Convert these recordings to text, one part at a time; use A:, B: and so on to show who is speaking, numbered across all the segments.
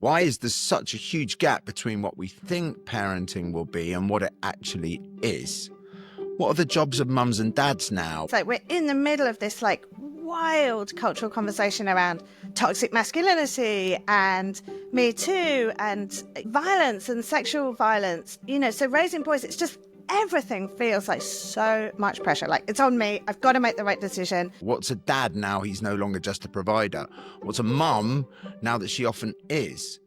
A: Why is there such a huge gap between what we think parenting will be and what it actually is? What are the jobs of mums and dads now?
B: It's like we're in the middle of this like wild cultural conversation around toxic masculinity and Me Too and violence and sexual violence. So raising boys, it's just everything feels like so much pressure. Like, it's on me. I've got to make the right decision.
A: What's a dad now he's no longer just a provider? What's a mum now that she often is?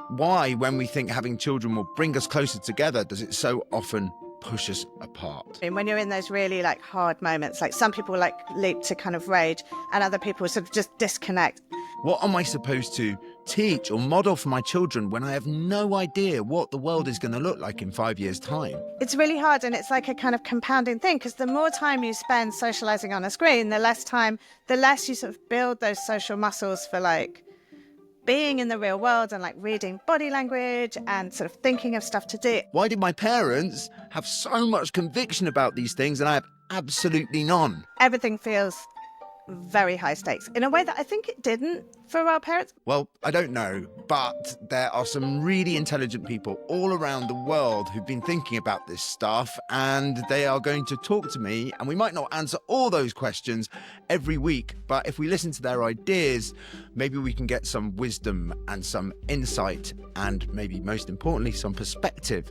A: Why, when we think having children will bring us closer together, does it so often push us apart?
B: And when you're in those really like hard moments, like some people like leap to kind of rage and other people sort of just disconnect.
A: What am I supposed to teach or model for my children when I have no idea what the world is going to look like in 5 years' time?
B: It's really hard, and it's like a kind of compounding thing, because the more time you spend socializing on a screen, the less you sort of build those social muscles for like being in the real world and like reading body language and sort of thinking of stuff to do.
A: Why did my parents have so much conviction about these things and I have absolutely none?
B: Everything feels very high stakes in a way that I think it didn't for our parents.
A: Well, I don't know, but there are some really intelligent people all around the world who've been thinking about this stuff, and they are going to talk to me, and we might not answer all those questions every week, but if we listen to their ideas, maybe we can get some wisdom and some insight and maybe most importantly some perspective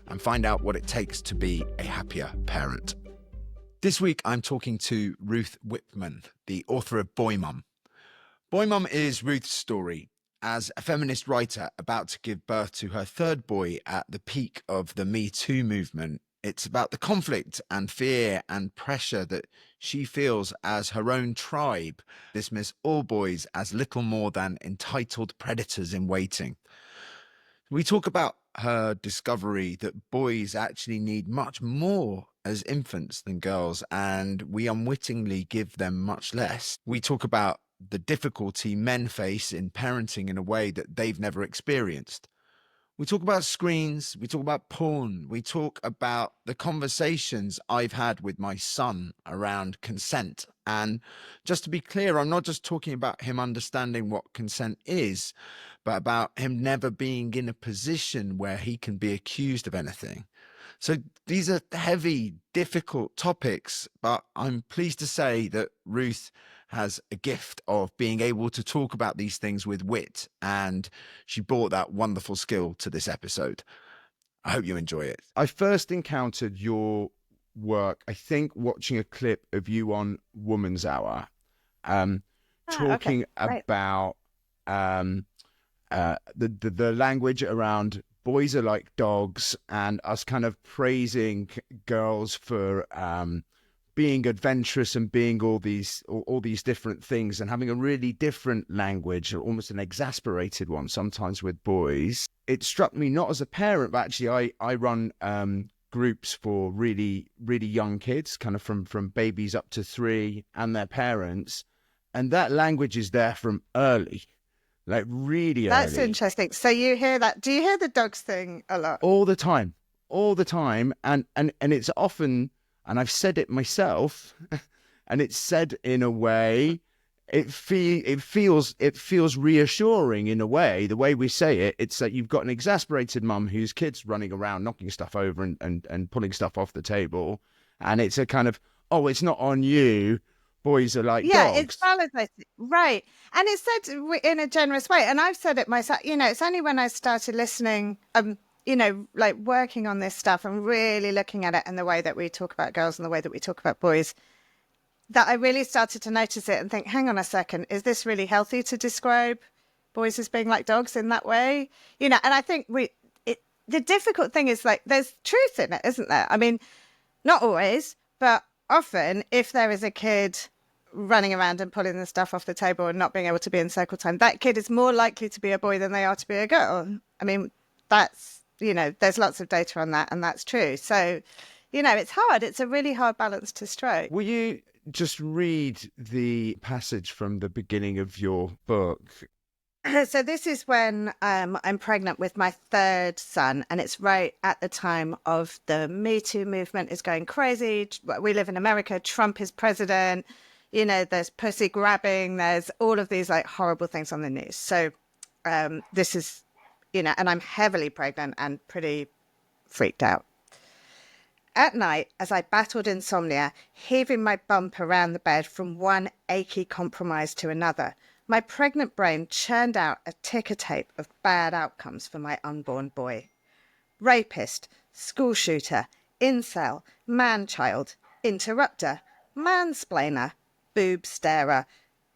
A: and find out what it takes to be a happier parent. This week, I'm talking to Ruth Whippman, the author of Boy Mum. Boy Mum is Ruth's story as a feminist writer about to give birth to her third boy at the peak of the Me Too movement. It's about the conflict and fear and pressure that she feels as her own tribe dismiss all boys as little more than entitled predators in waiting. We talk about her discovery that boys actually need much more as infants than girls, and we unwittingly give them much less. We talk about the difficulty men face in parenting in a way that they've never experienced. We talk about screens, we talk about porn, we talk about the conversations I've had with my son around consent. And just to be clear, I'm not just talking about him understanding what consent is, but about him never being in a position where he can be accused of anything. So these are heavy, difficult topics, but I'm pleased to say that Ruth has a gift of being able to talk about these things with wit, and she brought that wonderful skill to this episode. I hope you enjoy it. I first encountered your work, I think, watching a clip of you on Woman's Hour, talking about the language around boys are like dogs, and us kind of praising girls for being adventurous and being all these different things, and having a really different language, or almost an exasperated one sometimes with boys. It struck me, not as a parent, but actually I run groups for really, really young kids, kind of from babies up to 3 and their parents, and that language is there from early. Like really early.
B: That's interesting. So you hear that? Do you hear the dogs thing a lot?
A: All the time, and it's often, and I've said it myself, and it's said in a way, it feels reassuring in a way. The way we say it, it's that you've got an exasperated mum whose kid's running around knocking stuff over and pulling stuff off the table, and it's a kind of, oh, it's not on you. Boys are like dogs.
B: Yeah, it's validated. Right. And it's said in a generous way. And I've said it myself, it's only when I started listening, like working on this stuff and really looking at it and the way that we talk about girls and the way that we talk about boys, that I really started to notice it and think, hang on a second, is this really healthy to describe boys as being like dogs in that way? And I think the difficult thing is like, there's truth in it, isn't there? I mean, not always, but often if there is a kid running around and pulling the stuff off the table and not being able to be in circle time, that kid is more likely to be a boy than they are to be a girl. I mean, that's, there's lots of data on that, and that's true. So, it's hard. It's a really hard balance to strike.
A: Will you just read the passage from the beginning of your book?
B: So this is when I'm pregnant with my third son, and it's right at the time of the Me Too movement is going crazy. We live in America. Trump is president. There's pussy grabbing. There's all of these like horrible things on the news. So This is, and I'm heavily pregnant and pretty freaked out. At night, as I battled insomnia, heaving my bump around the bed from one achy compromise to another, my pregnant brain churned out a ticker tape of bad outcomes for my unborn boy. Rapist, school shooter, incel, man-child, interrupter, mansplainer, boob starer,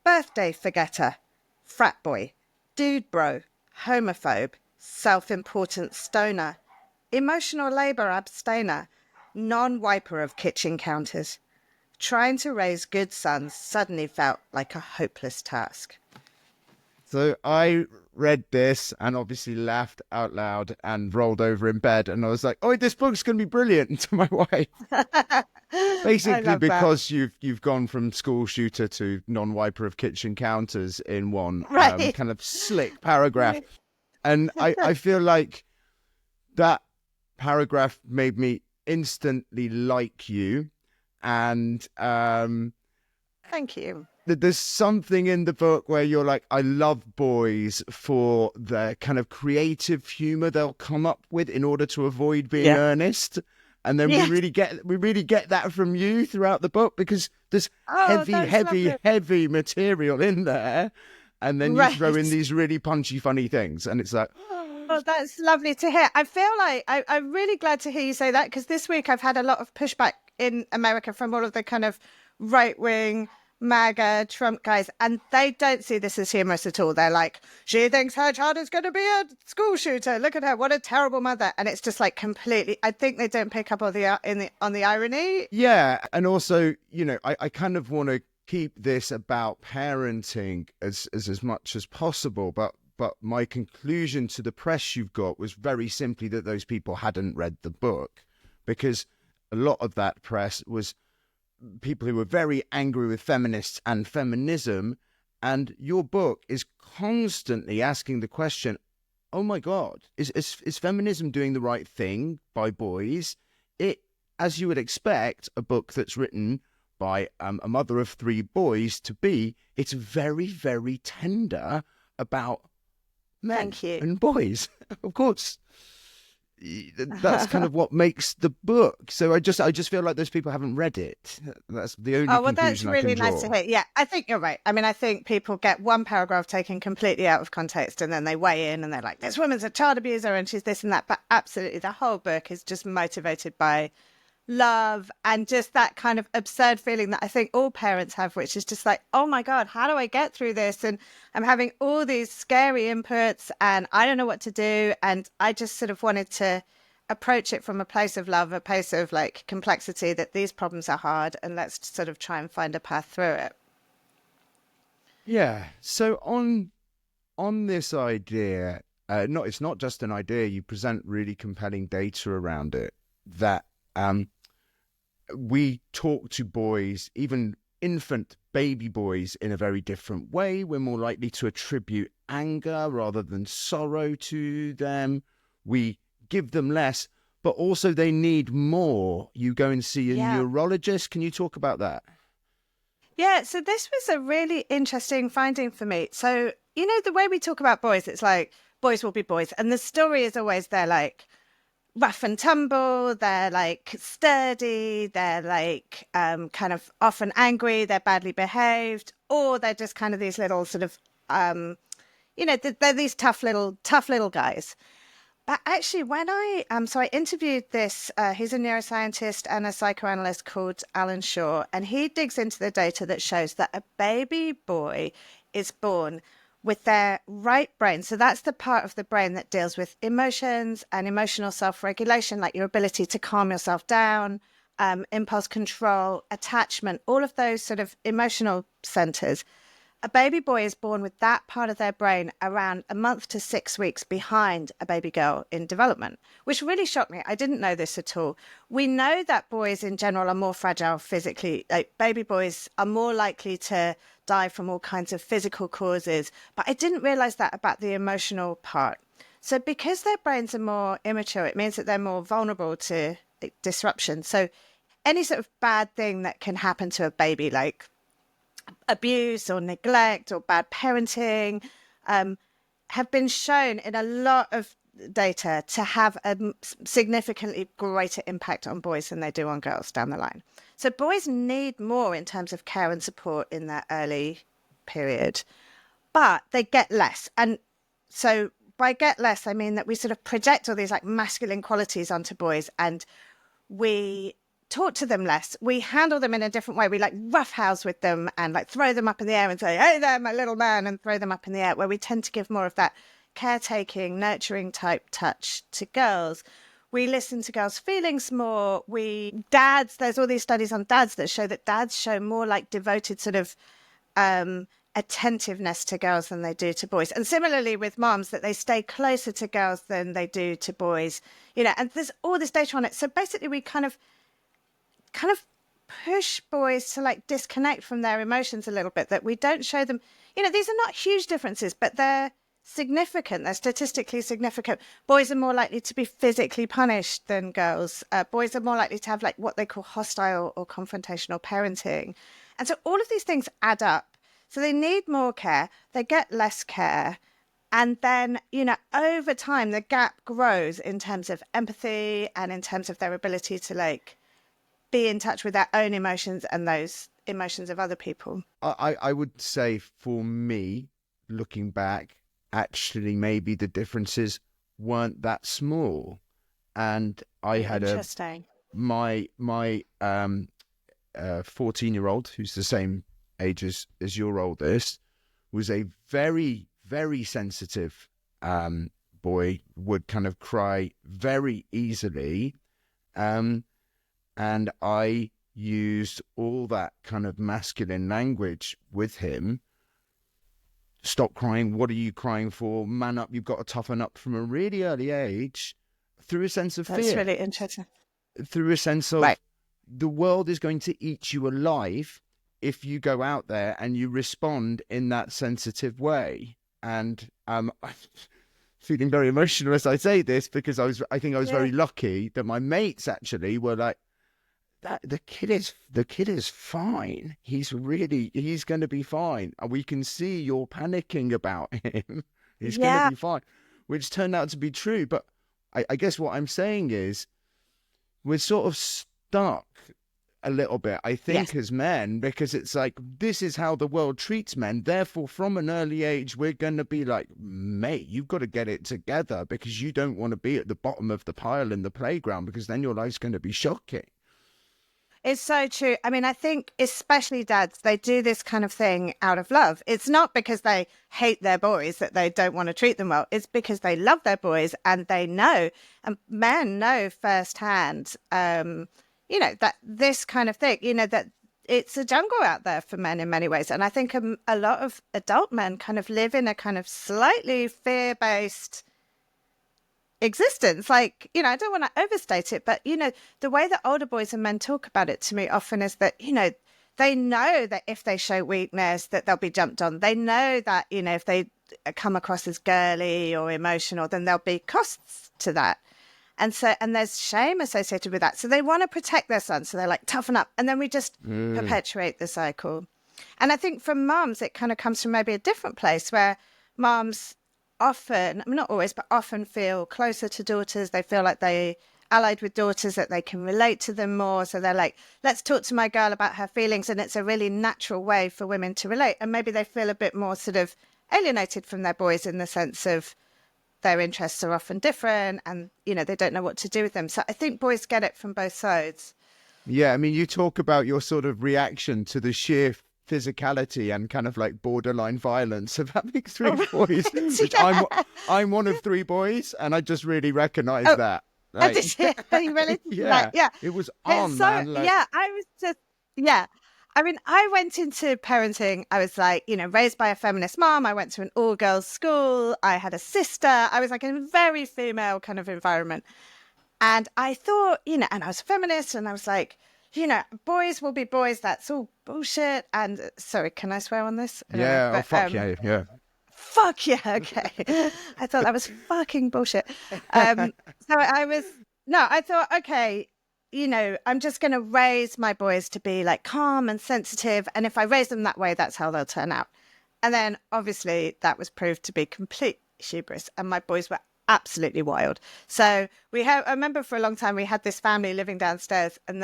B: birthday forgetter, frat boy, dude bro, homophobe, self-important stoner, emotional labour abstainer, non-wiper of kitchen counters. Trying to raise good sons suddenly felt like a hopeless task.
A: So I read this and obviously laughed out loud and rolled over in bed. And I was like, oh, this book's going to be brilliant to my wife. Basically, because you've gone from school shooter to non-wiper of kitchen counters in one kind of slick paragraph. And I feel like that paragraph made me instantly like you. And
B: thank you.
A: There's something in the book where you're like, I love boys for the kind of creative humor they'll come up with in order to avoid being earnest. And then we really get that from you throughout the book, because there's heavy material in there. And then you throw in these really punchy, funny things. And it's like,
B: oh, that's lovely to hear. I feel like I'm really glad to hear you say that, because this week I've had a lot of pushback in America from all of the kind of right-wing MAGA Trump guys, and they don't see this as humorous at all. They're like, she thinks her child is going to be a school shooter. Look at her, what a terrible mother. And it's just like completely, I think they don't pick up on the irony.
A: Yeah, and also, I kind of want to keep this about parenting as much as possible, but my conclusion to the press you've got was very simply that those people hadn't read the book, because a lot of that press was people who were very angry with feminists and feminism, and your book is constantly asking the question, oh my God, is feminism doing the right thing by boys? It, as you would expect, a book that's written by a mother of 3 boys to be, it's very, very tender about men and boys. Of course, that's kind of what makes the book. So I just feel like those people haven't read it. That's the only conclusion
B: that's really
A: I can draw.
B: nice to hear. Yeah, I think you're right. I mean, I think people get one paragraph taken completely out of context, and then they weigh in and they're like, this woman's a child abuser and she's this and that. But absolutely, the whole book is just motivated by love and just that kind of absurd feeling that I think all parents have, which is just like, oh my God, how do I get through this? And I'm having all these scary inputs and I don't know what to do. And I just sort of wanted to approach it from a place of love, a place of like complexity, that these problems are hard and let's sort of try and find a path through it.
A: Yeah. So on this idea, it's not just an idea, you present really compelling data around it, that we talk to boys, even infant baby boys, in a very different way. We're more likely to attribute anger rather than sorrow to them. We give them less, but also they need more. You go and see a neurologist. Can you talk about that?
B: Yeah, so this was a really interesting finding for me. So, the way we talk about boys, it's like boys will be boys. And the story is always they're like rough and tumble, they're like sturdy, they're like kind of often angry, they're badly behaved, or they're just kind of these little sort of, they're these tough little guys. But actually, when I interviewed this, he's a neuroscientist and a psychoanalyst called Alan Shaw, and he digs into the data that shows that a baby boy is born with their right brain. So that's the part of the brain that deals with emotions and emotional self-regulation, like your ability to calm yourself down, impulse control, attachment, all of those sort of emotional centers. A baby boy is born with that part of their brain around a month to 6 weeks behind a baby girl in development, which really shocked me. I didn't know this at all. We know that boys in general are more fragile physically. Like baby boys are more likely to die from all kinds of physical causes, but I didn't realize that about the emotional part. So because their brains are more immature, it means that they're more vulnerable to disruption. So any sort of bad thing that can happen to a baby, like abuse or neglect or bad parenting, have been shown in a lot of data to have a significantly greater impact on boys than they do on girls down the line. So boys need more in terms of care and support in that early period, but they get less. And so by get less, I mean that we sort of project all these like masculine qualities onto boys, and we talk to them less. We handle them in a different way. We like roughhouse with them and like throw them up in the air and say, "Hey there, my little man," and throw them up in the air, where we tend to give more of that caretaking, nurturing type touch to girls. We listen to girls' feelings more. There's all these studies on dads that show that dads show more like devoted sort of attentiveness to girls than they do to boys. And similarly with moms, that they stay closer to girls than they do to boys, and there's all this data on it. So basically we kind of push boys to like disconnect from their emotions a little bit, that we don't show them, these are not huge differences, but they're significant. They're statistically significant. Boys are more likely to be physically punished than girls. Boys are more likely to have like what they call hostile or confrontational parenting. And so all of these things add up. So they need more care. They get less care. And then, over time, the gap grows in terms of empathy and in terms of their ability to like be in touch with their own emotions and those emotions of other people.
A: I would say for me, looking back, actually maybe the differences weren't that small. And I had my 14-year-old, who's the same age as your oldest, was a very, very sensitive boy, would kind of cry very easily. And I used all that kind of masculine language with him. Stop crying. What are you crying for? Man up. You've got to toughen up, from a really early age, through a sense of fear.
B: That's really interesting.
A: Through a sense of the world is going to eat you alive if you go out there and you respond in that sensitive way. And I'm feeling very emotional as I say this, because I think I was very lucky that my mates actually were like, the kid is fine. He's going to be fine. We can see you're panicking about him. He's going to be fine, which turned out to be true. But I guess what I'm saying is we're sort of stuck a little bit, I think, as men, because it's like, this is how the world treats men. Therefore, from an early age, we're going to be like, mate, you've got to get it together, because you don't want to be at the bottom of the pile in the playground, because then your life's going to be shocking.
B: It's so true. I mean, I think especially dads, they do this kind of thing out of love. It's not because they hate their boys that they don't want to treat them well. It's because they love their boys, and they know, and men know firsthand, that this kind of thing, that it's a jungle out there for men in many ways. And I think a lot of adult men kind of live in a kind of slightly fear-based existence. Like, I don't want to overstate it, but, the way that older boys and men talk about it to me often is that, they know that if they show weakness, that they'll be jumped on. They know that, if they come across as girly or emotional, then there'll be costs to that. And there's shame associated with that. So they want to protect their son. So they're like, toughen up. And then we just perpetuate the cycle. And I think for moms, it kind of comes from maybe a different place, where moms often, I mean, not always, but often feel closer to daughters. They feel like they allied with daughters, that they can relate to them more. So they're like, let's talk to my girl about her feelings. And it's a really natural way for women to relate. And maybe they feel a bit more sort of alienated from their boys, in the sense of their interests are often different, and, they don't know what to do with them. So I think boys get it from both sides.
A: Yeah, I mean, you talk about your sort of reaction to the sheer physicality and kind of like borderline violence of having three boys. Which I'm one of three boys, and I just really recognise that. Like,
B: really?
A: It was on, man. Like...
B: I was just, I mean, I went into parenting, I was like, raised by a feminist mom. I went to an all-girls school. I had a sister. I was like in a very female kind of environment. And I thought, and I was a feminist, and I was like, boys will be boys. That's all bullshit. And sorry, can I swear on this?
A: Yeah, fuck yeah.
B: Fuck yeah, okay. I thought that was fucking bullshit. I thought, okay, I'm just going to raise my boys to be like calm and sensitive. And if I raise them that way, that's how they'll turn out. And then obviously that was proved to be complete hubris, and my boys were absolutely wild. So I remember for a long time we had this family living downstairs, and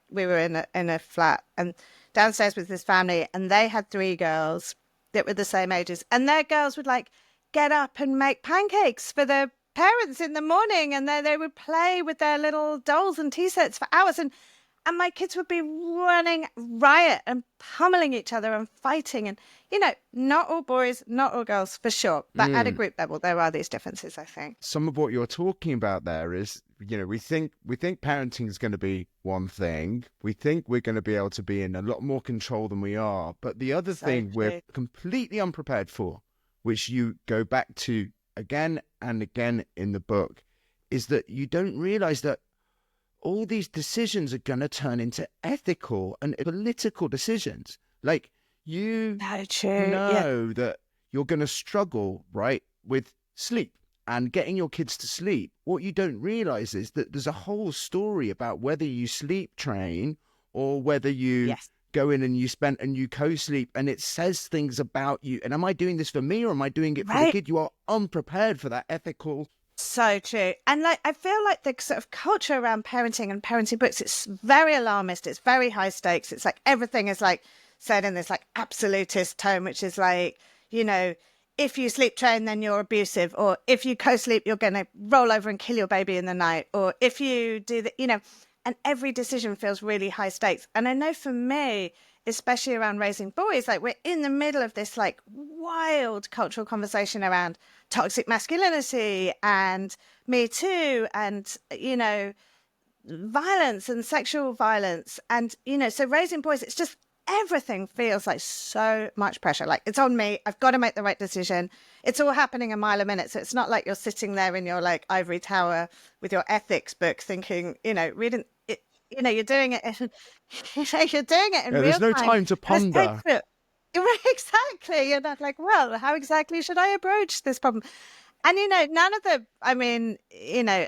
B: we were in a flat, and downstairs was this family, and they had 3 girls that were the same ages, and their girls would like get up and make pancakes for their parents in the morning, and then they would play with their little dolls and tea sets for hours, and my kids would be running riot and pummeling each other and fighting. And, not all boys, not all girls, for sure. But at a group level, there are these differences, I think.
A: Some of what you're talking about there is, we think parenting is going to be one thing. We think we're going to be able to be in a lot more control than we are. But the other thing we're completely unprepared for, which you go back to again and again in the book, is that you don't realize that all these decisions are going to turn into ethical and political decisions. Like, you know that you're going to struggle, right, with sleep and getting your kids to sleep. What you don't realize is that there's a whole story about whether you sleep train or whether you go in and you co-sleep, and it says things about you. And am I doing this for me, or am I doing it for the kid? You are unprepared for that ethical.
B: So true. And I feel like the sort of culture around parenting and parenting books, it's very alarmist. It's very high stakes. It's like everything is like said in this like absolutist tone, which is like, if you sleep train, then you're abusive, or if you co-sleep, you're going to roll over and kill your baby in the night, or if you do that, and every decision feels really high stakes. And I know for me, especially around raising boys, like we're in the middle of this like wild cultural conversation around toxic masculinity and Me Too and, violence and sexual violence. And, so raising boys, it's just everything feels like so much pressure. Like, it's on me. I've got to make the right decision. It's all happening a mile a minute. So it's not like you're sitting there in your like ivory tower with your ethics book thinking, reading it, you're doing it. You're doing it in real time.
A: There's no time to ponder.
B: Exactly. You're not like, well, how exactly should I approach this problem? And, none of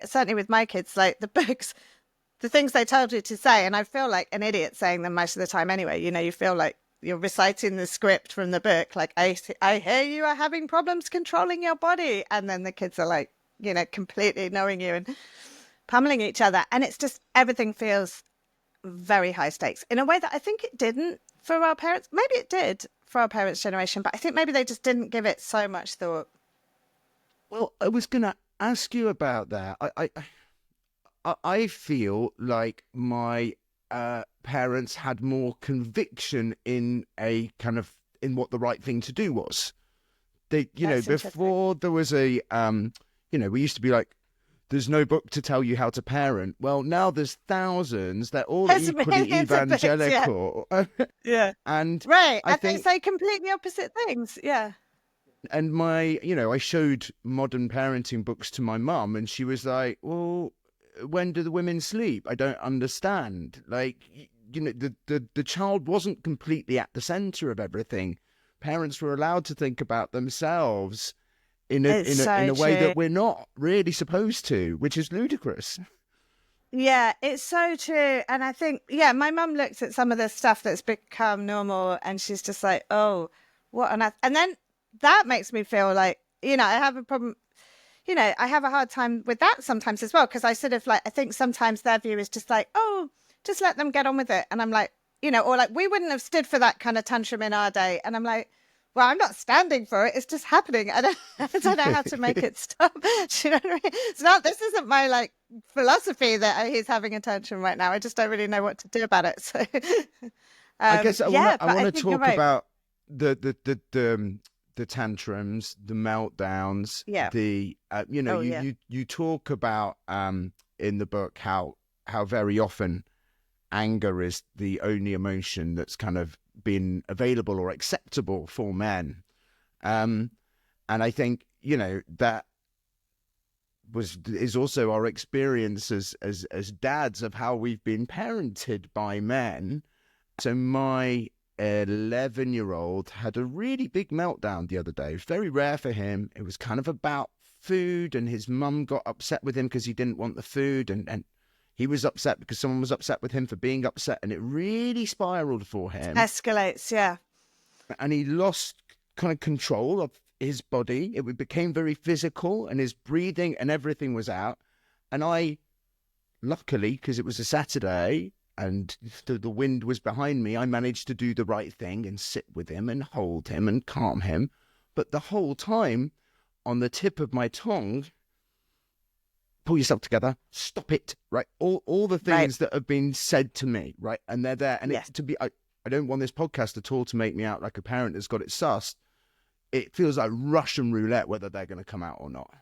B: certainly with my kids, like the books, the things they told you to say, and I feel like an idiot saying them most of the time anyway. You feel like you're reciting the script from the book. Like, I hear you are having problems controlling your body. And then the kids are like, completely knowing you and pummeling each other. And it's just, everything feels very high stakes in a way that I think it didn't for our parents. Maybe it did for our parents' generation, but I think maybe they just didn't give it so much thought.
A: Well, I was going to ask you about that. I feel like my parents had more conviction in in what the right thing to do was. They, before there was a, we used to be like, there's no book to tell you how to parent. Well, now there's thousands. They're all equally evangelical.
B: Yeah.
A: And
B: right.
A: I
B: think they say completely opposite things. Yeah.
A: And I showed modern parenting books to my mum, and she was like, well, when do the women sleep? I don't understand. Like, the child wasn't completely at the center of everything. Parents were allowed to think about themselves in a way that we're not really supposed to, which is ludicrous.
B: Yeah, it's so true. And I think, my mum looks at some of the stuff that's become normal, and she's just like, oh, what on earth? And then that makes me feel like, I have a problem. I have a hard time with that sometimes as well, because I sort of like, I think sometimes their view is just like, oh, just let them get on with it. And I'm like, or like, we wouldn't have stood for that kind of tantrum in our day. And I'm like, well, I'm not standing for it. It's just happening. I don't know how to make it stop. Do you know what I mean? It's not, this isn't my like philosophy that he's having a tantrum right now. I just don't really know what to do about it. So
A: I guess I want to talk about the tantrums, the meltdowns, you talk about in the book how very often anger is the only emotion that's kind of been available or acceptable for men. And I think, that is also our experience as dads of how we've been parented by men. So my 11-year-old had a really big meltdown the other day. It was very rare for him. It was kind of about food, and his mum got upset with him because he didn't want the food, and he was upset because someone was upset with him for being upset, and it really spiraled for him.
B: Escalates, yeah.
A: And he lost kind of control of his body. It became very physical, and his breathing and everything was out. And I, luckily, because it was a Saturday and the wind was behind me, I managed to do the right thing and sit with him and hold him and calm him. But the whole time, on the tip of my tongue, pull yourself together, stop it, right? All the things that have been said to me, right? And they're there. And it's to be, I don't want this podcast at all to make me out like a parent that's got it sussed. It feels like Russian roulette whether they're going to come out or not.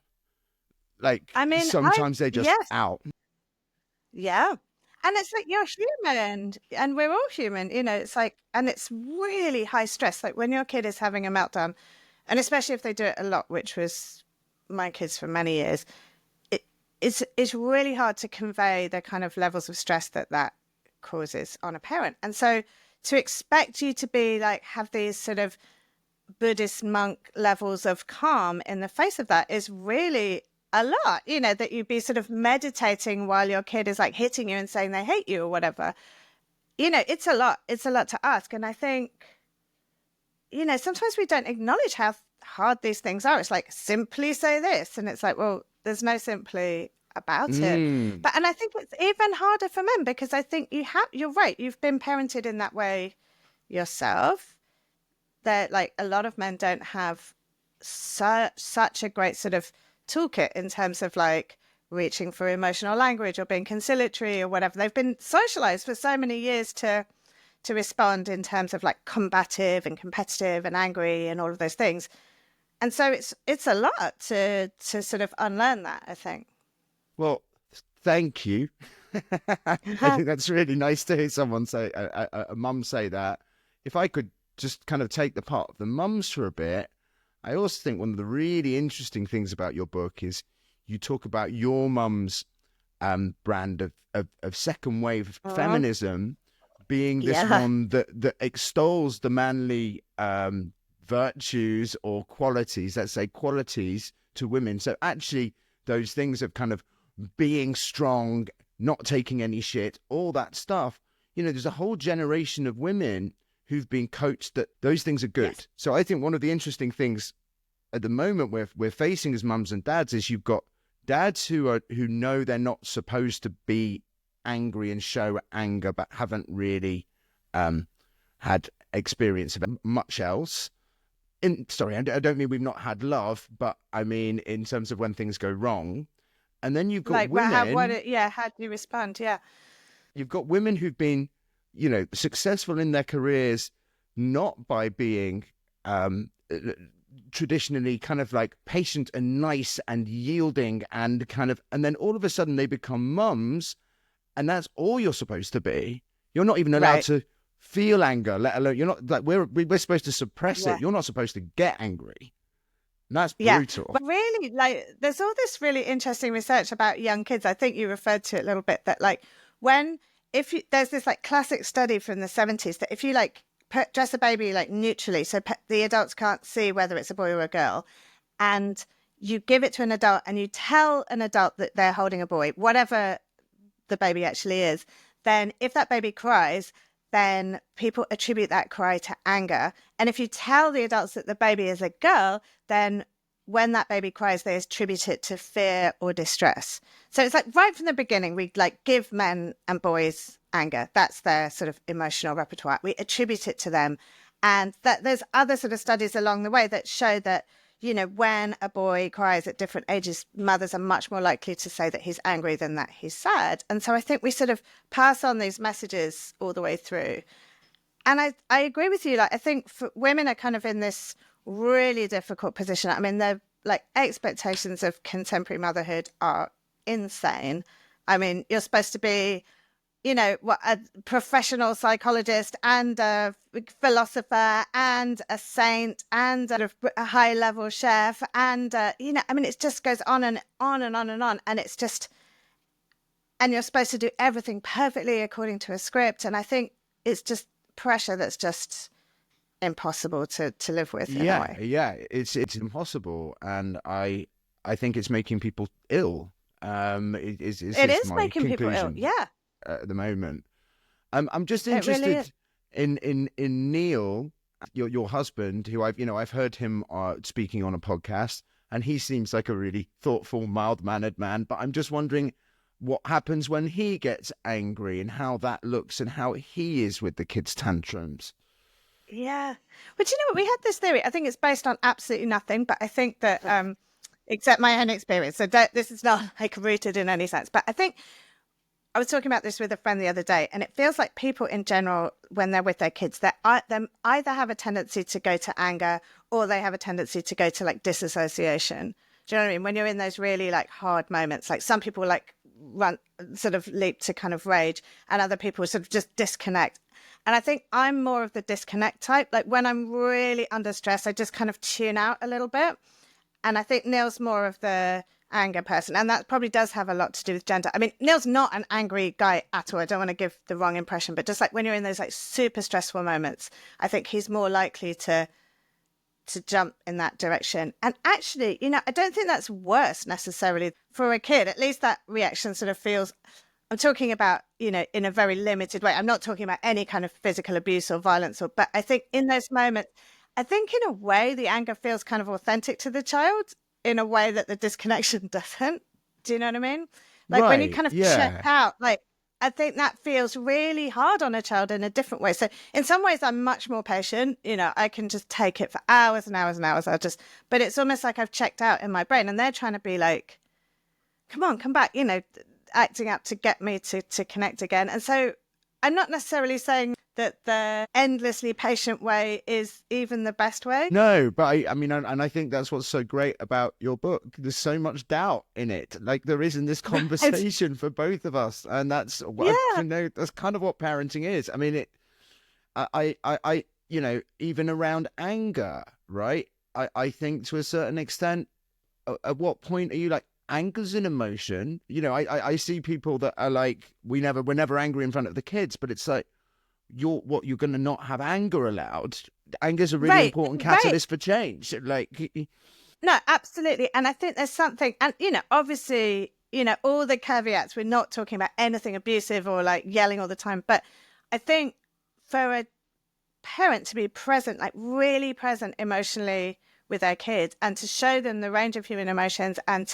A: Like, I mean, sometimes they're just out.
B: Yeah. And it's like, you're human and we're all human, you know, it's like, and it's really high stress. Like when your kid is having a meltdown, and especially if they do it a lot, which was my kids for many years, it's really hard to convey the kind of levels of stress that causes on a parent. And so to expect you to be like, have these sort of Buddhist monk levels of calm in the face of that is really a lot, you know, that you'd be sort of meditating while your kid is like hitting you and saying they hate you or whatever. You know, it's a lot to ask. And I think, you know, sometimes we don't acknowledge how hard these things are. It's like, simply say this. And it's like, well, there's no simply about it. But, and I think it's even harder for men because I think you're right. You've been parented in that way yourself. That like a lot of men don't have such a great sort of toolkit in terms of like reaching for emotional language or being conciliatory or whatever. They've been socialized for so many years to respond in terms of like combative and competitive and angry and all of those things. And so it's a lot to sort of unlearn that, I think.
A: Well, thank you. I think that's really nice to hear someone say, a mum say that. If I could just kind of take the part of the mums for a bit, I also think one of the really interesting things about your book is you talk about your mum's brand of second wave feminism being this one that extols the manly virtues or qualities, let's say qualities to women. So actually those things of kind of being strong, not taking any shit, all that stuff, you know, there's a whole generation of women who've been coached that those things are good. Yes. So I think one of the interesting things at the moment we're facing as mums and dads is you've got dads who know they're not supposed to be angry and show anger, but haven't really had experience of much else. I don't mean we've not had love, but I mean in terms of when things go wrong. And then you've got like, women.
B: How do you respond? Yeah.
A: You've got women who've been, you know, successful in their careers, not by being traditionally kind of like patient and nice and yielding and kind of, and then all of a sudden they become mums, and that's all you're supposed to be. You're not even allowed to feel anger, let alone you're not like we're supposed to suppress it. You're not supposed to get angry. And that's brutal.
B: But really, like, there's all this really interesting research about young kids. I think you referred to it a little bit that like there's this like classic study from the 70s that if you like dress a baby like neutrally, so the adults can't see whether it's a boy or a girl, and you give it to an adult and you tell an adult that they're holding a boy, whatever the baby actually is, then if that baby cries, then people attribute that cry to anger. And if you tell the adults that the baby is a girl, then when that baby cries, they attribute it to fear or distress. So it's like right from the beginning, we like give men and boys anger. That's their sort of emotional repertoire. We attribute it to them. And that there's other sort of studies along the way that show that, you know, when a boy cries at different ages, mothers are much more likely to say that he's angry than that he's sad. And so I think we sort of pass on these messages all the way through. And I agree with you. Like, I think women are kind of in this really difficult position. I mean, they're like expectations of contemporary motherhood are insane. I mean, you're supposed to be, you know, a professional psychologist and a philosopher and a saint and a high-level chef and, you know, I mean, it just goes on and on and on and on. And it's just, and you're supposed to do everything perfectly according to a script. And I think it's just pressure that's just impossible to live with in a way.
A: Yeah, it's impossible. And I think it's making people ill. It is making people ill, at the moment. I'm just interested in Neil Your husband, who I've heard him speaking on a podcast, and he seems like a really thoughtful, mild-mannered man. But I'm just wondering what happens when he gets angry and how that looks and how he is with the kids' tantrums.
B: Yeah. But you know what? We had this theory. I think it's based on absolutely nothing, but I think that, except my own experience. So this is not like rooted in any sense. But I think I was talking about this with a friend the other day, and it feels like people in general, when they're with their kids, they either have a tendency to go to anger or they have a tendency to go to like disassociation. Do you know what I mean? When you're in those really like hard moments, like some people like sort of leap to kind of rage, and other people sort of just disconnect. And I think I'm more of the disconnect type. Like when I'm really under stress, I just kind of tune out a little bit. And I think Neil's more of the anger person. And that probably does have a lot to do with gender. I mean, Neil's not an angry guy at all. I don't want to give the wrong impression, but just like when you're in those like super stressful moments, I think he's more likely to jump in that direction. And actually, I don't think that's worse necessarily for a kid. At least that reaction sort of feels, I'm talking about, in a very limited way. I'm not talking about any kind of physical abuse or violence, but I think in those moments, I think in a way the anger feels kind of authentic to the child in a way that the disconnection doesn't. Do you know what I mean? Like when you kind of check out, like, I think that feels really hard on a child in a different way. So in some ways I'm much more patient. I can just take it for hours and hours and hours. But it's almost like I've checked out in my brain, and they're trying to be like, come on, come back, acting up to get me to connect again. And so I'm not necessarily saying that the endlessly patient way is even the best way.
A: No, but I mean, and I think that's what's so great about your book. There's so much doubt in it, like there is in this conversation for both of us, and that's that's kind of what parenting is. I mean, I even around anger, right? I think to a certain extent, at what point are you like, anger's an emotion? I see people that are like, we're never angry in front of the kids, but it's like, you're going to not have anger allowed. Anger's a really important catalyst for change.
B: No, absolutely. And I think there's something, and obviously, all the caveats, we're not talking about anything abusive or like yelling all the time, but I think for a parent to be present, like really present emotionally with their kids, and to show them the range of human emotions, and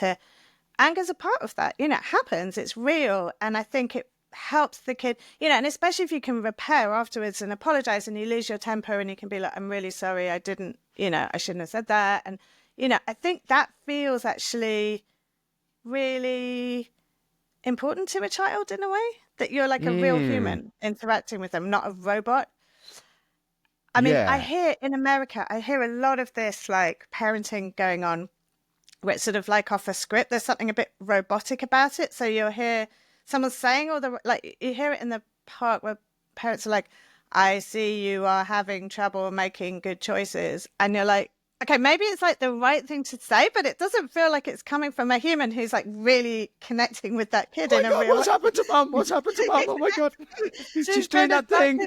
B: anger's a part of that. It happens, it's real, and I think it helps the kid, and especially if you can repair afterwards and apologize, and you lose your temper and you can be like, I'm really sorry, I didn't, I shouldn't have said that. And I think that feels actually really important to a child in a way, that you're like a real human interacting with them, not a robot. I mean, I hear in America, I hear a lot of this like parenting going on where it's sort of like off a script. There's something a bit robotic about it. So you'll hear someone saying you hear it in the park where parents are like, I see you are having trouble making good choices. And you're like, okay, maybe it's like the right thing to say, but it doesn't feel like it's coming from a human who's like really connecting with that kid in a real way.
A: What's happened to mum? What's happened to mum? Oh my God. She's doing that thing.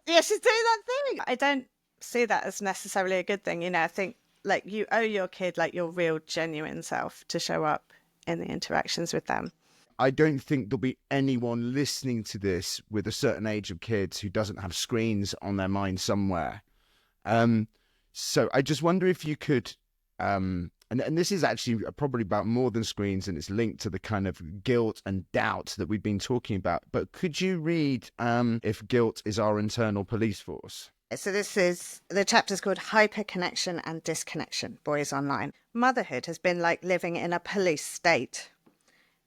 B: Yeah, she's doing that thing. I don't see that as necessarily a good thing. I think like you owe your kid like your real genuine self to show up in the interactions with them.
A: I don't think there'll be anyone listening to this with a certain age of kids who doesn't have screens on their mind somewhere. So I just wonder if you could, and this is actually probably about more than screens, and it's linked to the kind of guilt and doubt that we've been talking about. But could you read If Guilt is Our Internal Police Force?
B: So the chapter's called Hyperconnection and Disconnection, Boys Online. Motherhood has been like living in a police state.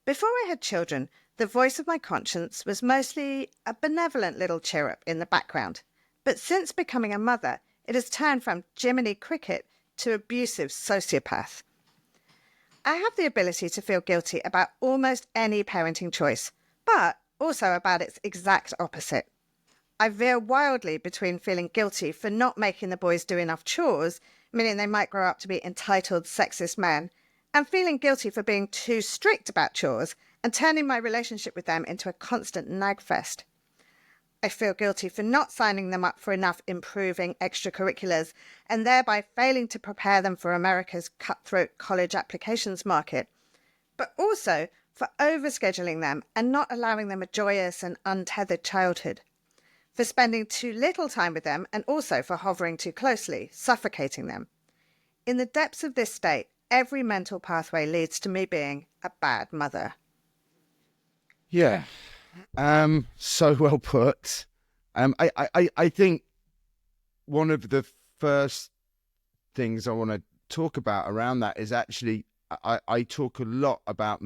B: Before I had children, the voice of my conscience was mostly a benevolent little chirrup in the background. But since becoming a mother, it has turned from Jiminy Cricket to abusive sociopath. I have the ability to feel guilty about almost any parenting choice, but also about its exact opposite. I veer wildly between feeling guilty for not making the boys do enough chores, meaning they might grow up to be entitled, sexist men, and feeling guilty for being too strict about chores and turning my relationship with them into a constant nag fest. I feel guilty for not signing them up for enough improving extracurriculars and thereby failing to prepare them for America's cutthroat college applications market, but also for overscheduling them and not allowing them a joyous and untethered childhood. for spending too little time with them, and also for hovering too closely, suffocating them. In the depths of this state, every mental pathway leads to me being a bad mother.
A: Yeah. So well put. I think one of the first things I want to talk about around that is actually I talk a lot about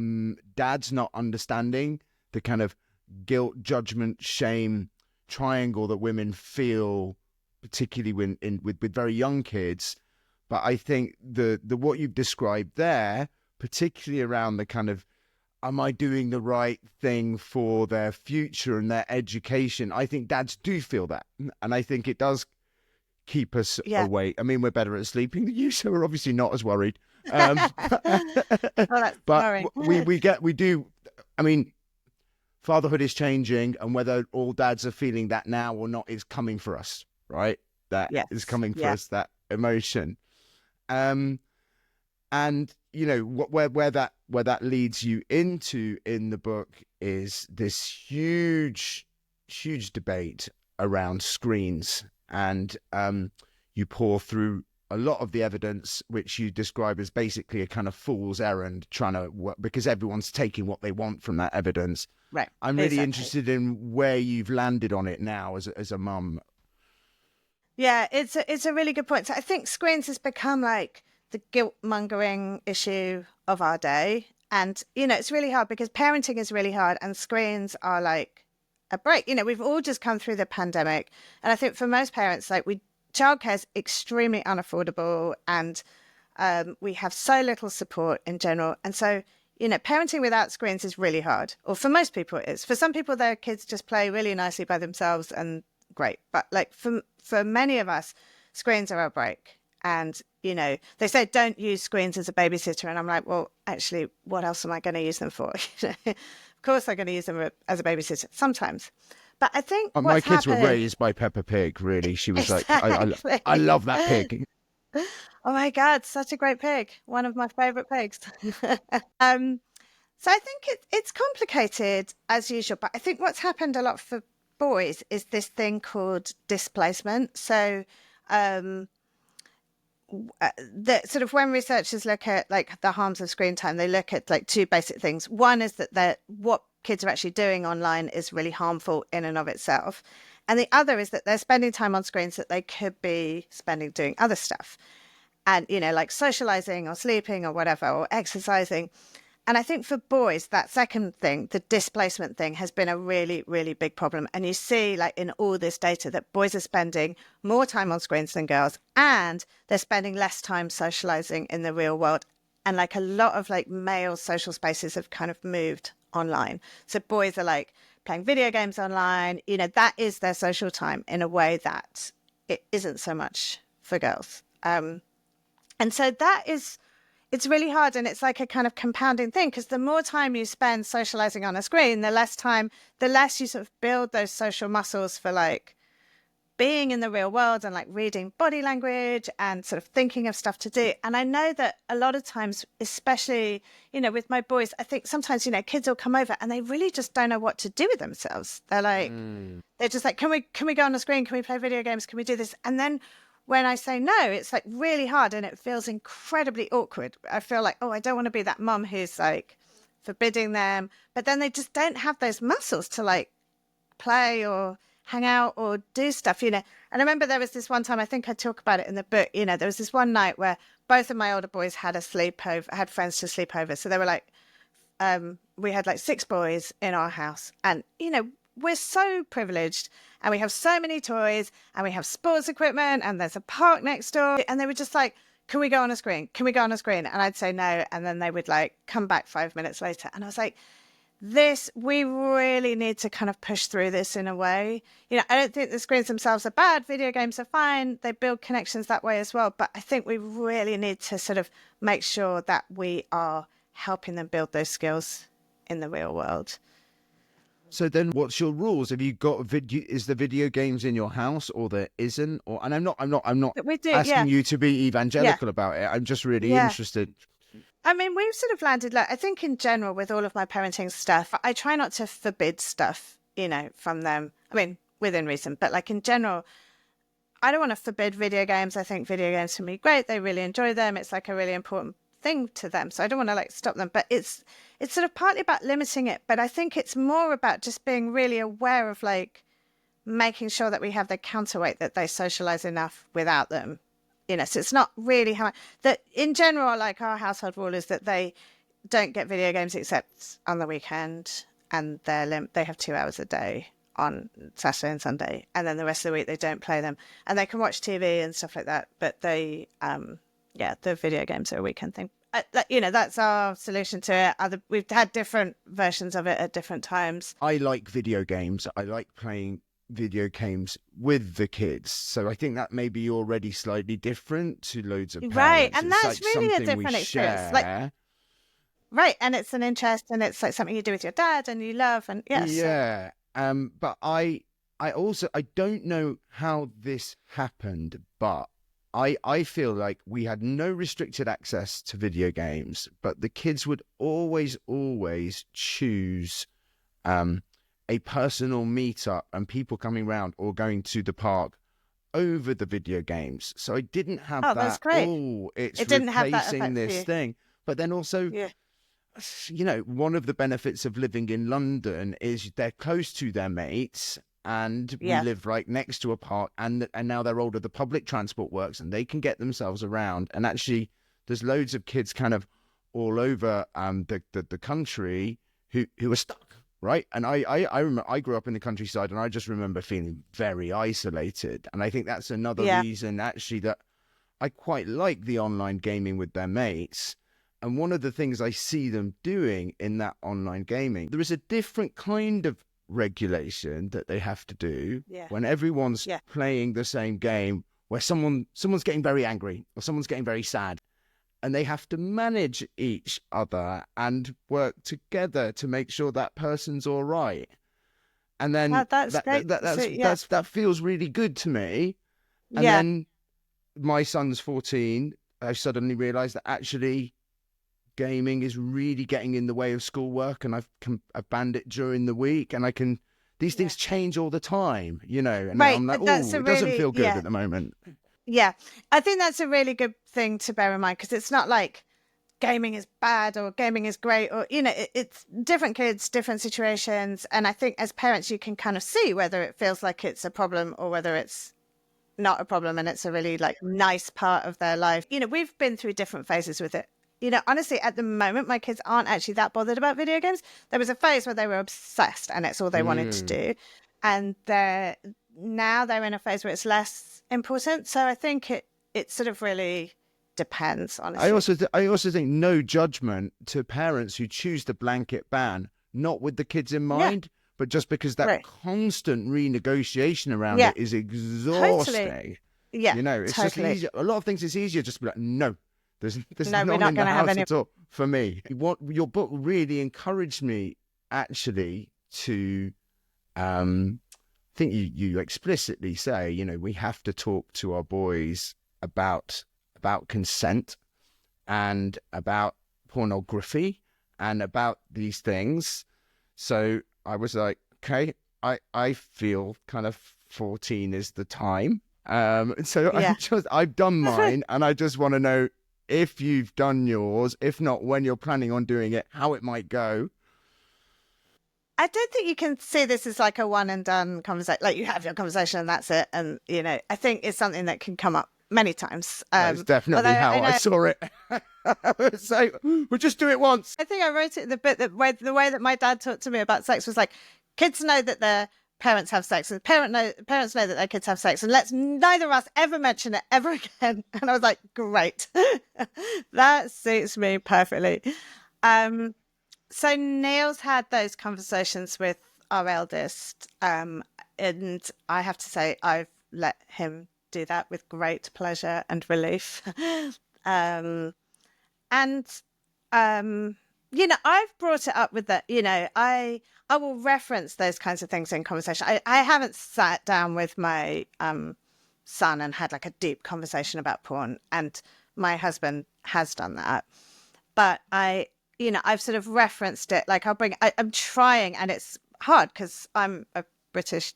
A: dads not understanding the kind of guilt, judgment, shame triangle that women feel, particularly with very young kids. But I think the what you've described there, particularly around the kind of, am I doing the right thing for their future and their education? I think dads do feel that, and I think it does keep us awake. I mean, we're better at sleeping than you, so we're obviously not as worried. But we do. I mean, fatherhood is changing, and whether all dads are feeling that now or not is coming for us, right? That is coming for us, that emotion. And you know where that leads you into in the book is this huge debate around screens, and you pour through a lot of the evidence, which you describe as basically a kind of fool's errand, trying to work, because everyone's taking what they want from that evidence.
B: Right.
A: I'm really interested in where you've landed on it now as a mum.
B: Yeah, it's a really good point. So I think screens has become like the guilt-mongering issue of our day. And, you know, it's really hard because parenting is really hard and screens are like a break. You know, we've all just come through the pandemic. And I think for most parents, like childcare is extremely unaffordable, and we have so little support in general. And so, you know, parenting without screens is really hard. Or for most people it is. For some people, their kids just play really nicely by themselves and great. But like for many of us, screens are our break. And, you know, they say don't use screens as a babysitter. And I'm like, well, actually, what else am I going to use them for? Of course I'm going to use them as a babysitter sometimes. But I think
A: my kids were raised by Peppa Pig, really. She was like, I love that pig.
B: Oh, my God, such a great pig. One of my favourite pigs. So I think it's complicated as usual. But I think what's happened a lot for boys is this thing called displacement. So sort of when researchers look at like the harms of screen time, they look at like two basic things. One is that what kids are actually doing online is really harmful in and of itself. And the other is that they're spending time on screens that they could be spending doing other stuff. And, you know, like socializing or sleeping or whatever, or exercising. And I think for boys, that second thing, the displacement thing, has been a really, really big problem. And you see, like in all this data, that boys are spending more time on screens than girls, and they're spending less time socializing in the real world. And like a lot of like male social spaces have kind of moved online. So boys are like playing video games online. You know, that is their social time in a way that it isn't so much for girls. And so it's really hard, and it's like a kind of compounding thing, because the more time you spend socializing on a screen, the less you sort of build those social muscles for like being in the real world and like reading body language and sort of thinking of stuff to do. And I know that a lot of times, especially, you know, with my boys, I think sometimes, you know, kids will come over and they really just don't know what to do with themselves. They're like, they're just like, can we go on the screen? Can we play video games? Can we do this? And then when I say no, it's like really hard and it feels incredibly awkward. I feel like, oh, I don't want to be that mum who's like forbidding them. But then they just don't have those muscles to like play or hang out or do stuff, you know. And I remember there was this one time, I think I talk about it in the book, you know, there was this one night where both of my older boys had had friends to sleep over. So they were like, we had like 6 boys in our house, and, you know, we're so privileged and we have so many toys and we have sports equipment and there's a park next door. And they were just like, can we go on a screen? Can we go on a screen? And I'd say no. And then they would like come back 5 minutes later. And I was like, we really need to kind of push through this in a way. You know, I don't think the screens themselves are bad. Video games are fine. They build connections that way as well. But I think we really need to sort of make sure that we are helping them build those skills in the real world.
A: So then what's your rules? Have you got is the video games in your house, or there isn't? Or, and I'm not asking you to be evangelical about it. I'm just really interested.
B: I mean, we've sort of landed, like, I think in general with all of my parenting stuff, I try not to forbid stuff, you know, from them. I mean, within reason, but like in general, I don't want to forbid video games. I think video games can be great. They really enjoy them. It's like a really important thing to them. So I don't want to like stop them, but it's sort of partly about limiting it. But I think it's more about just being really aware of like making sure that we have the counterweight, that they socialize enough without them. You know, so it's not really how that in general, like our household rule is that they don't get video games except on the weekend, and they have 2 hours a day on Saturday and Sunday, and then the rest of the week they don't play them, and they can watch TV and stuff like that. But they, the video games are a weekend thing. You know, that's our solution to it. We've had different versions of it at different times.
A: I like video games. I like playing video games with the kids, so I think that may be already slightly different to loads of parents.
B: Right, and
A: it's
B: that's
A: like
B: really a
A: something
B: different
A: we
B: experience.
A: share.
B: Like, right, and it's an interest, and it's like something you do with your dad and you love, and yes.
A: Yeah. But I don't know how this happened, but I feel like we had no restricted access to video games, but the kids would always choose a personal meetup and people coming round or going to the park over the video games. So I didn't have that.
B: That's great.
A: It
B: didn't have that
A: replacing
B: effect for
A: this
B: you.
A: thing. But then also, you know, one of the benefits of living in London is they're close to their mates, and we live right next to a park, and now they're older. The public transport works, and they can get themselves around. And actually, there's loads of kids kind of all over the country who are stuck, right? And I remember I grew up in the countryside, and I just remember feeling very isolated. And I think that's another reason actually that I quite like the online gaming with their mates. And one of the things I see them doing in that online gaming, there is a different kind of regulation that they have to do when everyone's playing the same game, where someone's getting very angry or someone's getting very sad, and they have to manage each other and work together to make sure that person's all right. And then that feels really good to me. And then my son's 14. I suddenly realized that actually gaming is really getting in the way of schoolwork, and I've banned it during the week, and these things change all the time, you know, and I'm like, it doesn't feel good at the moment.
B: Yeah, I think that's a really good thing to bear in mind, because it's not like gaming is bad or gaming is great, or, you know, it's different kids, different situations. And I think as parents, you can kind of see whether it feels like it's a problem or whether it's not a problem and it's a really like nice part of their life. You know, we've been through different phases with it. You know, honestly, at the moment, my kids aren't actually that bothered about video games. There was a phase where they were obsessed and it's all they wanted to do. And now they're in a phase where it's less important. So I think it sort of really depends, honestly.
A: I also think no judgment to parents who choose the blanket ban, not with the kids in mind, but just because that constant renegotiation around it is exhausting.
B: Totally. Yeah,
A: you know, it's just easier. A lot of things it's easier just to be like, no. There's
B: no,
A: none in the house at all for me. Your book really encouraged me actually to, I think you explicitly say, you know, we have to talk to our boys about consent and about pornography and about these things. So I was like, okay, I feel kind of 14 is the time. I've done mine, and I just want to know if you've done yours, if not, when you're planning on doing it, how it might go.
B: I don't think you can see this as like a one and done conversation. Like you have your conversation and that's it. And, you know, I think it's something that can come up many times.
A: That's definitely how I saw it. So we'll just do it once.
B: I think I wrote it in the bit that the way that my dad talked to me about sex was like, kids know that their parents have sex, and parents know that their kids have sex, and let's neither of us ever mention it ever again. And I was like, great. That suits me perfectly. So Neil's had those conversations with our eldest, and I have to say I've let him do that with great pleasure and relief. You know, I've brought it up with that, you know, I will reference those kinds of things in conversation. I haven't sat down with my son and had like a deep conversation about porn, and my husband has done that. But I've sort of referenced it. Like I'm trying, and it's hard because I'm a British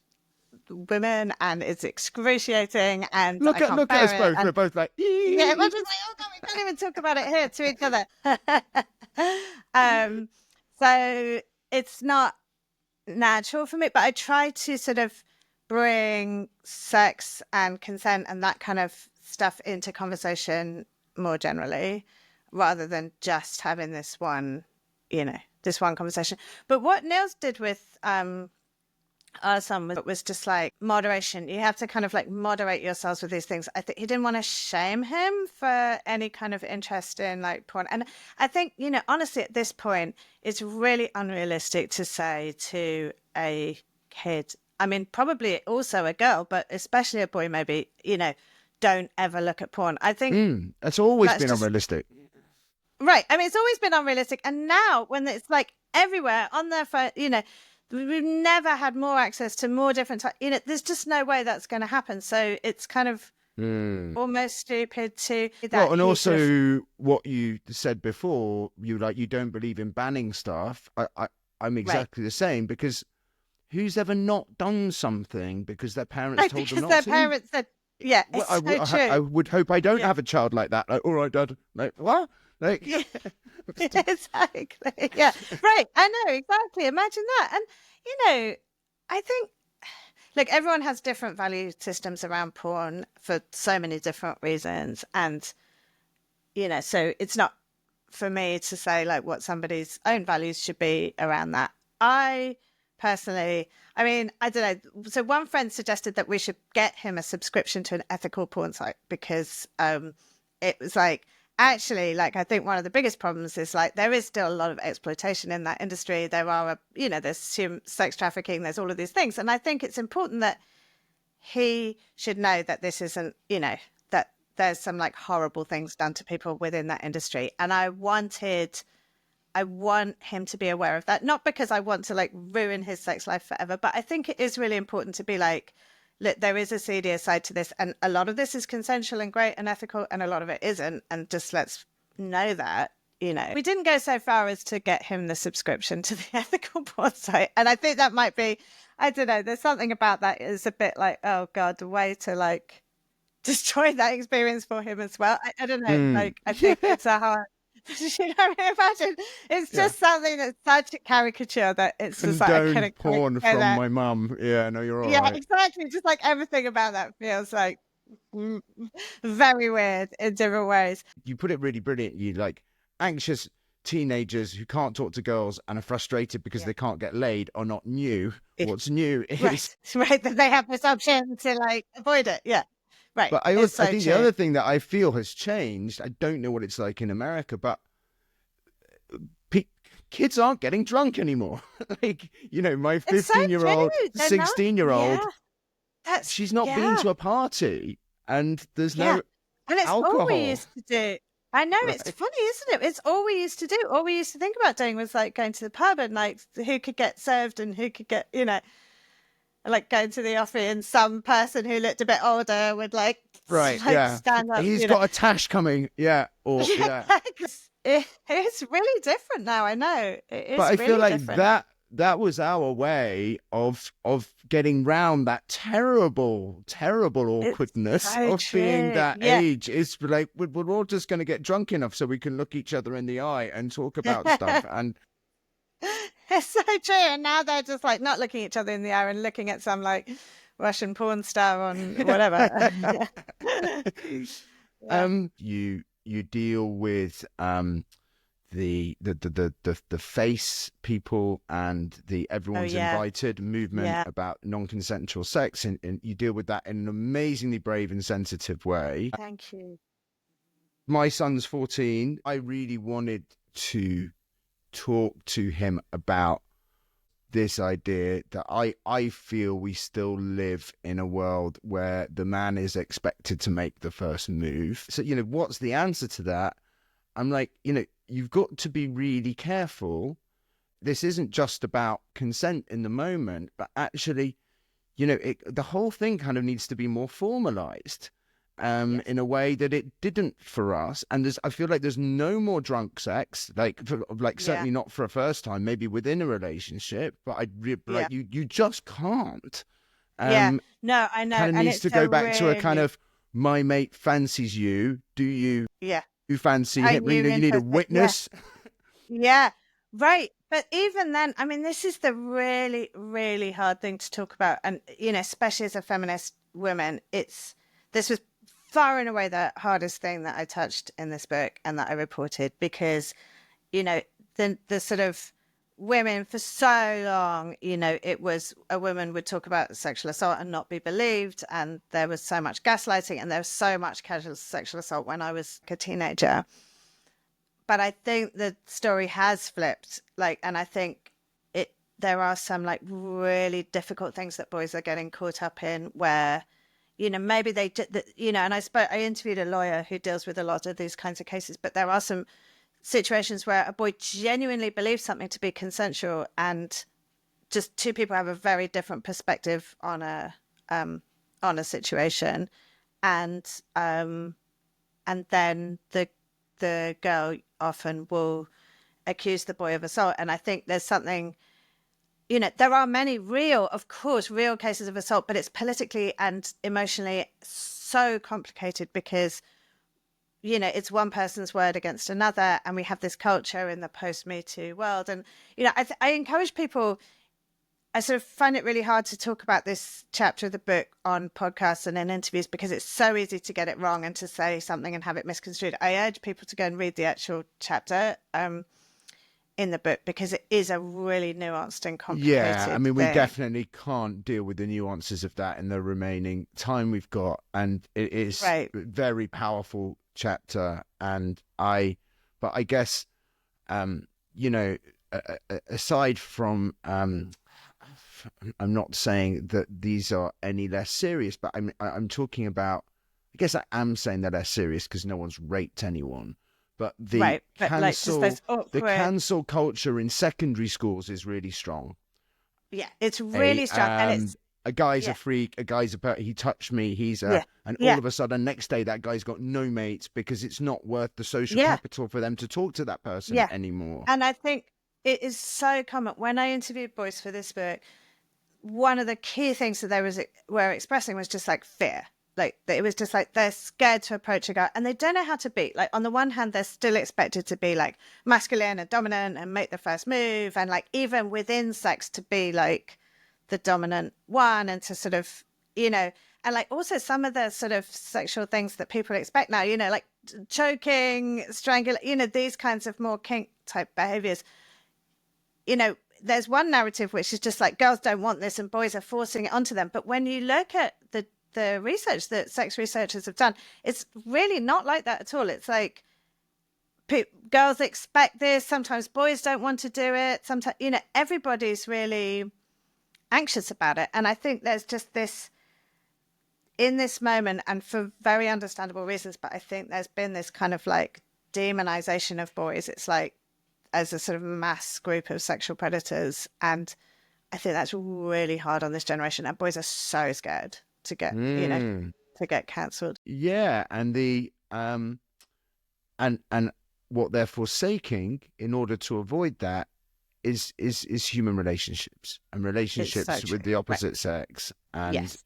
B: women, and it's excruciating, and
A: Look
B: I can't
A: at
B: bear
A: us
B: it.
A: both.
B: And
A: We're both like,
B: yeah, we're just like, oh God, we can't even talk about it here to each other. So it's not natural for me, but I try to sort of bring sex and consent and that kind of stuff into conversation more generally, rather than just having this one, this one conversation. But what Niels did with our son was just like moderation. You have to kind of like moderate yourselves with these things. I think he didn't want to shame him for any kind of interest in like porn. And I think, honestly, at this point, it's really unrealistic to say to a kid, I mean, probably also a girl, but especially a boy, maybe, don't ever look at porn. I think
A: that's always been unrealistic.
B: Right. I mean, it's always been unrealistic. And now when it's like everywhere on their phone, we've never had more access to more different types. There's just no way that's going to happen. So it's kind of almost stupid to that.
A: Well, and also what you said before, you don't believe in banning stuff. I'm exactly the same, because who's ever not done something because their parents told them not to?
B: Their parents said, yeah, it's so true.
A: I would hope I don't have a child like that. Like, all right, Dad. Like, what? Like,
B: yeah. Exactly. Yeah. Right. I know. Exactly. Imagine that. And, I think, look, everyone has different value systems around porn for so many different reasons. And, so it's not for me to say like what somebody's own values should be around that. I personally, I mean, I don't know. So one friend suggested that we should get him a subscription to an ethical porn site, because it was like, actually, like, I think one of the biggest problems is like there is still a lot of exploitation in that industry. There are, there's sex trafficking, there's all of these things. And I think it's important that he should know that this isn't, that there's some like horrible things done to people within that industry. And I want him to be aware of that, not because I want to like ruin his sex life forever, but I think it is really important to be like, look, there is a seedier side to this, and a lot of this is consensual and great and ethical, and a lot of it isn't, and just let's know that. We didn't go so far as to get him the subscription to the ethical porn site, and I think that might be, I don't know, there's something about that is a bit like, oh God, a way to like destroy that experience for him as well. I don't know, like I think it's a hard. Imagine it's just something that's such a caricature that it's just like I couldn't
A: porn from my mum. Yeah, no, you're all right.
B: Yeah, exactly. Just like everything about that feels like very weird in different ways.
A: You put it really brilliant. You like anxious teenagers who can't talk to girls and are frustrated because they can't get laid are not new. What's new is
B: right that they have this option to like avoid it. Yeah. Right.
A: But I think the other thing that I feel has changed, I don't know what it's like in America, but kids aren't getting drunk anymore. Like, my 15-year-old, 16-year-old, she's not been to a party, and there's no
B: and it's
A: alcohol.
B: All we used to do. I know, it's funny, isn't it? It's all we used to do. All we used to think about doing was like going to the pub and like who could get served and who could get, like going to the office, and some person who looked a bit older would like stand up.
A: He's got a tash coming,
B: It's really different now. I know,
A: but I feel like different. That was our way of getting round that terrible awkwardness of being that age. It's like we're all just going to get drunk enough so we can look each other in the eye and talk about stuff and.
B: It's so true. And now they're just like not looking each other in the eye and looking at some like Russian porn star on whatever.
A: You deal with the face people and the everyone's invited movement about non-consensual sex, and you deal with that in an amazingly brave and sensitive way.
B: Thank you.
A: My son's 14. I really wanted to talk to him about this idea that I feel we still live in a world where the man is expected to make the first move. So, what's the answer to that? I'm like, you've got to be really careful. This isn't just about consent in the moment, but actually, the whole thing kind of needs to be more formalized. In a way that it didn't for us, and I feel like there's no more drunk sex, certainly not for a first time, maybe within a relationship, but you just can't.
B: Yeah. No, I know.
A: Kind of
B: And
A: needs
B: it's
A: to go
B: a
A: back to a kind
B: really,
A: of, my mate fancies you. Do you
B: yeah.
A: fancy
B: Are
A: him? You
B: you
A: know, you need a
B: interested? Yeah.
A: witness.
B: Yeah. Right. But even then, I mean, this is the really, really hard thing to talk about. And, you know, especially as a feminist woman, this was far and away the hardest thing that I touched in this book and that I reported because, you know, the sort of women for so long, you know, it was a woman would talk about sexual assault and not be believed. And there was so much gaslighting and there was so much casual sexual assault when I was a teenager. But I think the story has flipped, like, and I think there are some like really difficult things that boys are getting caught up in where, you know, maybe you know, and I interviewed a lawyer who deals with a lot of these kinds of cases, but there are some situations where a boy genuinely believes something to be consensual and just two people have a very different perspective on a situation. And then the girl often will accuse the boy of assault. And I think there's something, you know, there are many of course, real cases of assault, but it's politically and emotionally so complicated because, you know, it's one person's word against another. And we have this culture in the post-Me Too world. And, you know, I encourage people, I sort of find it really hard to talk about this chapter of the book on podcasts and in interviews because it's so easy to get it wrong and to say something and have it misconstrued. I urge people to go and read the actual chapter in the book because it is a really nuanced and complicated
A: Yeah, I mean, we
B: thing.
A: definitely can't deal with the nuances of that in the remaining time we've got, and it is
B: Right.
A: a very powerful chapter. But I guess, you know, aside from, I'm not saying that these are any less serious, but I'm talking about. I guess I am saying they're less serious because no one's raped anyone. But
B: Right. But like just those
A: the
B: awkward.
A: cancel culture in secondary schools is really strong.
B: Yeah. It's really strong. And it's,
A: A guy's a
B: yeah.
A: freak, a guy's he touched me,
B: Yeah.
A: and all
B: Yeah.
A: of a sudden next day that guy's got no mates because it's not worth the social
B: Yeah.
A: capital for them to talk to that person
B: Yeah.
A: anymore.
B: And I think it is so common. When I interviewed boys for this book, one of the key things that were expressing was just like fear. Like it was just like they're scared to approach a guy and they don't know how to be. Like on the one hand, they're still expected to be like masculine and dominant and make the first move. And like even within sex to be like the dominant one and to sort of, you know, and like also some of the sort of sexual things that people expect now, you know, like choking, strangling, you know, these kinds of more kink type behaviors, you know, there's one narrative which is just like girls don't want this and boys are forcing it onto them. But when you look at the research that sex researchers have done, it's really not like that at all. It's like girls expect this. Sometimes boys don't want to do it. Sometimes, you know, everybody's really anxious about it. And I think there's just this in this moment, and for very understandable reasons, but I think there's been this kind of like demonization of boys. It's like, as a sort of mass group of sexual predators. And I think that's really hard on this generation. And boys are so scared to get, you know, to get cancelled.
A: Yeah, and the and what they're forsaking in order to avoid that is human relationships and relationships
B: So
A: with the opposite
B: right.
A: sex and
B: Yes.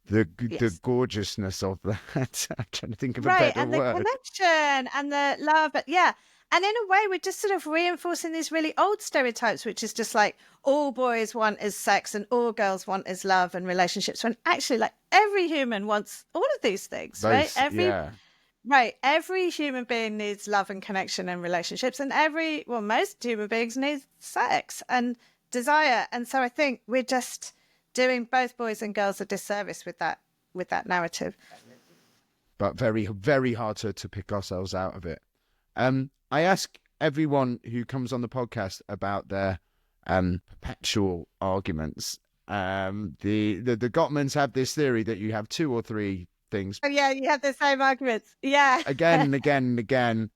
A: the
B: Yes.
A: gorgeousness of that. I'm trying to think of a
B: Right.
A: better
B: And the
A: word.
B: connection and the love. But yeah. And in a way, we're just sort of reinforcing these really old stereotypes, which is just like all boys want is sex and all girls want is love and relationships. When actually, like every human wants all of these things, right?
A: Both, yeah.
B: Right. Every human being needs love and connection and relationships. And most human beings need sex and desire. And so I think we're just doing both boys and girls a disservice with that narrative.
A: But very, very hard to pick ourselves out of it. I ask everyone who comes on the podcast about their perpetual arguments. The Gottmans have this theory that you have two or three things
B: Oh, yeah, you have the same arguments. Yeah.
A: again and again and again.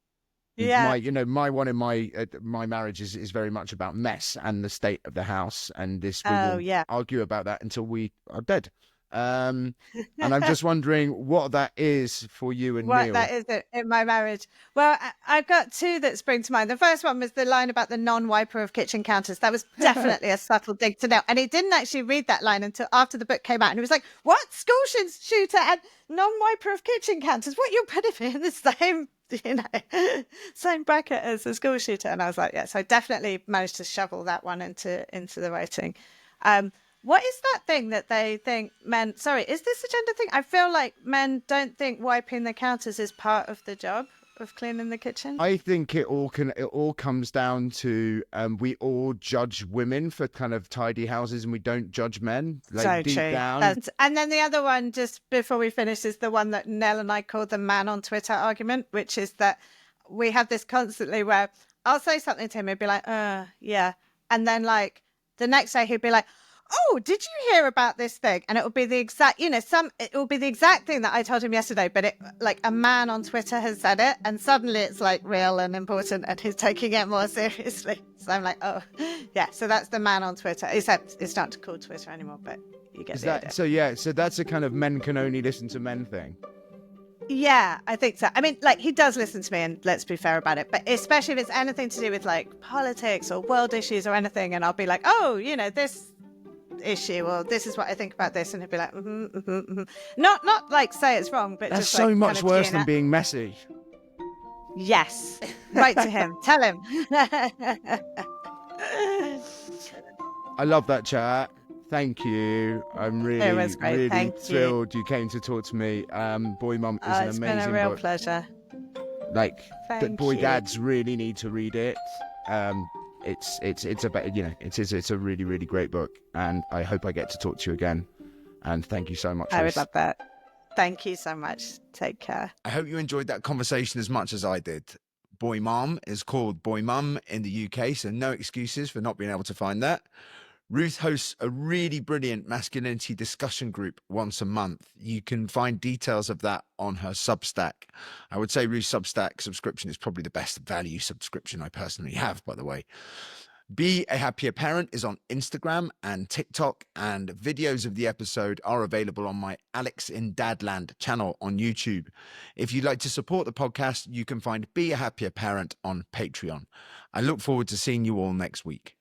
B: Yeah.
A: My one in my marriage is very much about mess and the state of the house, and this we will
B: Yeah.
A: argue about that until we are dead. And I'm just wondering what that is for you and
B: What
A: Neil.
B: that is in my marriage. Well, I've got two that spring to mind. The first one was the line about the non-wiper of kitchen counters. That was definitely a subtle dig to Neil. And he didn't actually read that line until after the book came out. And he was like, what? School shooter and non-wiper of kitchen counters? What, you're putting me in the same, same bracket as a school shooter? And I was like, yeah. So I definitely managed to shovel that one into the writing. What is that thing that they think men... Sorry, is this a gender thing? I feel like men don't think wiping the counters is part of the job of cleaning the kitchen.
A: I think it all comes down to we all judge women for kind of tidy houses, and we don't judge men. Like,
B: So
A: deep
B: true.
A: down.
B: And then the other one, just before we finish, is the one that Nell and I call the man on Twitter argument, which is that we have this constantly where I'll say something to him, he'd be like, yeah. And then like the next day he'd be like, oh, did you hear about this thing? And it would be the exact, it will be the exact thing that I told him yesterday, but it like a man on Twitter has said it, and suddenly it's like real and important, and he's taking it more seriously. So I'm like, oh, yeah. So that's the man on Twitter. Except it's not called Twitter anymore, but you get the idea.
A: So that's a kind of men can only listen to men thing.
B: Yeah, I think so. I mean, like, he does listen to me, and let's be fair about it, but especially if it's anything to do with like politics or world issues or anything, and I'll be like, oh, this issue, or this is what I think about this, and he'd be like, not like say it's wrong, but
A: That's
B: just
A: so
B: like,
A: much
B: kind of
A: worse than being messy.
B: Yes, write to him, tell him.
A: I love that chat. Thank you. I'm really,
B: It was great.
A: really
B: Thank
A: thrilled you came to talk to me. Boy Mum is an
B: It's
A: amazing
B: been a real
A: book.
B: pleasure.
A: Like,
B: Thank
A: boy
B: you.
A: dads really need to read it. It's about, it's a really, really great book, and I hope I get to talk to you again. And thank you so much.
B: I would love that. Thank you so much. Take care.
A: I hope you enjoyed that conversation as much as I did. Boy Mum is called Boy Mum in the UK, so no excuses for not being able to find that. Ruth hosts a really brilliant masculinity discussion group once a month. You can find details of that on her Substack. I would say Ruth's Substack subscription is probably the best value subscription I personally have, by the way. Be a Happier Parent is on Instagram and TikTok, and videos of the episode are available on my Alexindadland channel on YouTube. If you'd like to support the podcast, you can find Be a Happier Parent on Patreon. I look forward to seeing you all next week.